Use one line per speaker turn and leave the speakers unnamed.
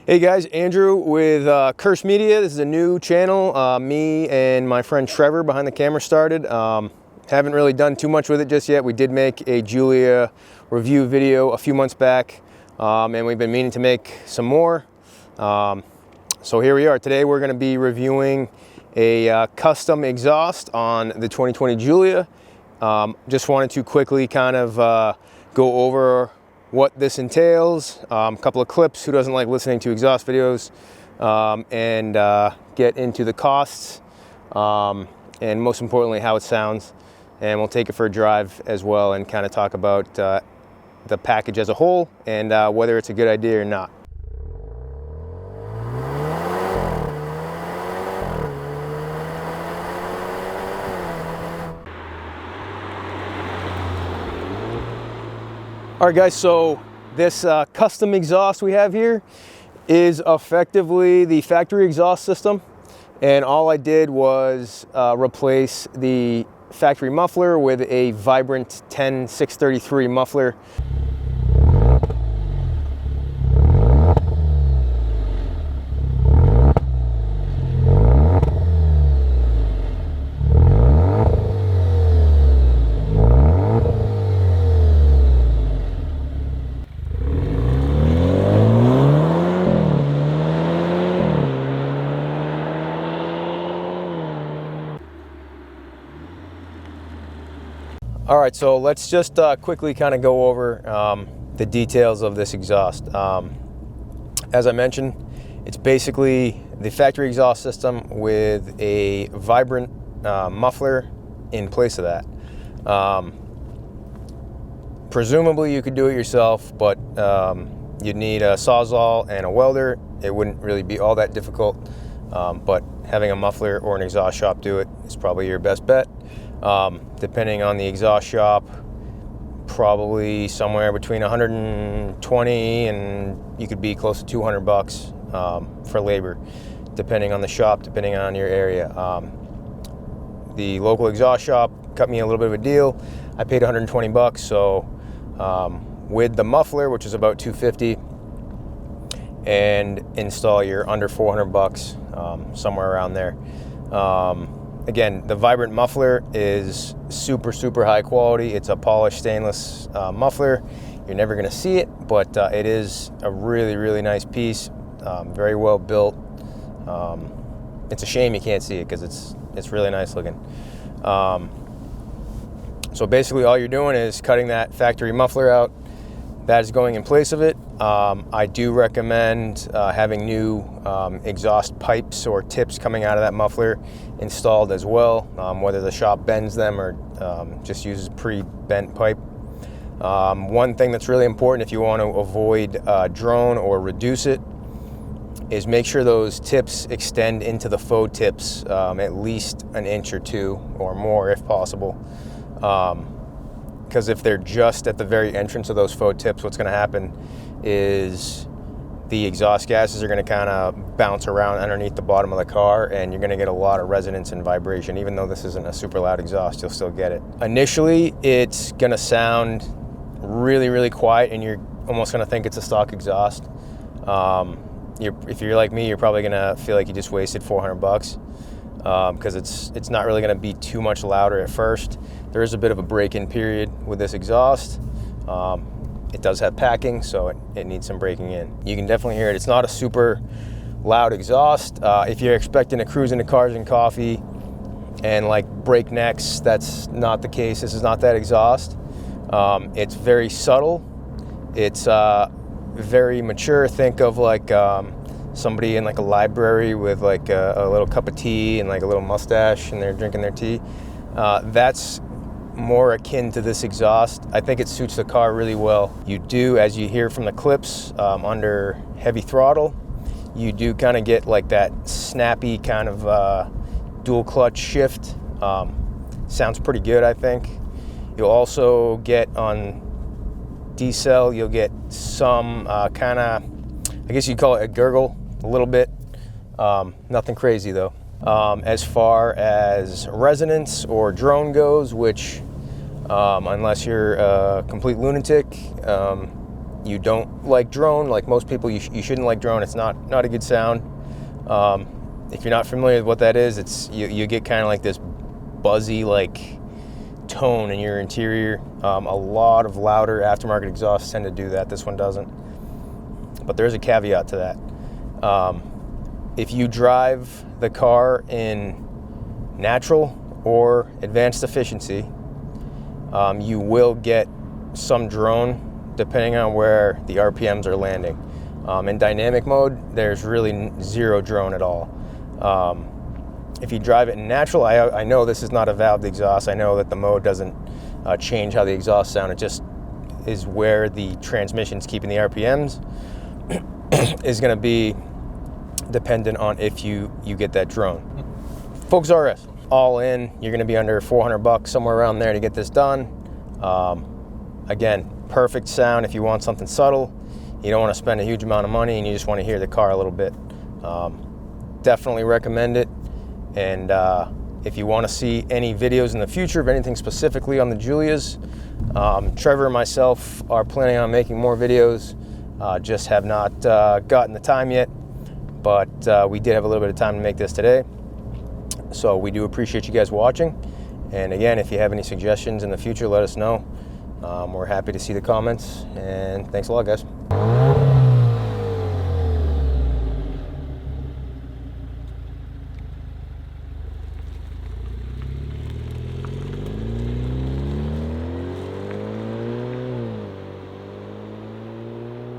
Hey guys, Andrew with Curse Media. This is a new channel. Me and my friend Trevor behind the camera started. Haven't really done too much with it just yet. We did make a Giulia review video a few months back, and we've been meaning to make some more. So here we are. Today we're going to be reviewing a custom exhaust on the 2020 Giulia. Just wanted to quickly kind of go over what this entails, a couple of clips, who doesn't like listening to exhaust videos, and get into the costs, and most importantly how it sounds, and we'll take it for a drive as well and kind of talk about the package as a whole and whether it's a good idea or not. All right guys, so this custom exhaust we have here is effectively the factory exhaust system, and all I did was replace the factory muffler with a Vibrant 10633 muffler. All right, so let's just quickly kind of go over the details of this exhaust. As I mentioned, it's basically the factory exhaust system with a Vibrant muffler in place of that. Presumably you could do it yourself, but you'd need a Sawzall and a welder. It wouldn't really be all that difficult, but having a muffler or an exhaust shop do it is probably your best bet. Depending on the exhaust shop, probably somewhere between 120 and you could be close to 200 bucks for labor, depending on the shop, depending on your area. The local exhaust shop cut me a little bit of a deal. I paid 120 bucks, so with the muffler, which is about 250, and install, you're under 400 bucks, somewhere around there. Again, the Vibrant muffler is super high quality. It's a polished stainless muffler. You're never gonna see it, but it is a really nice piece, very well built. It's a shame you can't see it because it's really nice looking. So basically all you're doing is cutting that factory muffler out. That is going in place of it. I do recommend having new exhaust pipes or tips coming out of that muffler installed as well, whether the shop bends them or just uses pre-bent pipe. One thing that's really important if you want to avoid drone or reduce it is make sure those tips extend into the faux tips at least an inch or two or more if possible. Because if they're just at the very entrance of those faux tips, what's going to happen is the exhaust gases are going to kind of bounce around underneath the bottom of the car, and you're going to get a lot of resonance and vibration. Even though this isn't a super loud exhaust, you'll still get it. Initially, it's going to sound really quiet, and you're almost going to think it's a stock exhaust. If you're like me, you're probably going to feel like you just wasted 400 bucks. Because it's not really going to be too much louder at first. There is a bit of a break-in period with this exhaust. It does have packing, so it needs some breaking in. You can definitely hear it. It's not a super loud exhaust. If you're expecting to cruise into Cars and Coffee and like breaknecks, that's not the case. This is not that exhaust. It's very subtle. It's very mature. Think of like somebody in like a library with like a little cup of tea and like a little mustache, and they're drinking their tea. That's more akin to this exhaust. I think it suits the car really well. You do, as you hear from the clips, under heavy throttle, you do kind of get like that snappy kind of dual clutch shift. Sounds pretty good, I think. You'll also get on decel, you'll get some kind of, I guess you'd call it a gurgle, a little bit. Nothing crazy though. As far as resonance or drone goes, which unless you're a complete lunatic, you don't like drone, like most people, you shouldn't like drone. It's not a good sound. If you're not familiar with what that is, it's you get kind of like this buzzy like tone in your interior. A lot of louder aftermarket exhausts tend to do that. This one doesn't. But there's a caveat to that. If you drive the car in natural or advanced efficiency, you will get some drone depending on where the RPMs are landing. In dynamic mode, there's really zero drone at all. If you drive it in natural, I know this is not a valved exhaust. I know that the mode doesn't change how the exhaust sound. It just is where the transmission's keeping the RPMs is going to be dependent on if you get that drone. Focus RS, all in, you're going to be under $400, somewhere around there to get this done. Again, perfect sound if you want something subtle. You don't want to spend a huge amount of money and you just want to hear the car a little bit. Definitely recommend it. And if you want to see any videos in the future of anything specifically on the Giulias, Trevor and myself are planning on making more videos. Just have not gotten the time yet, but we did have a little bit of time to make this today. So we do appreciate you guys watching. And again, if you have any suggestions in the future, let us know. We're happy to see the comments, and thanks a lot, guys.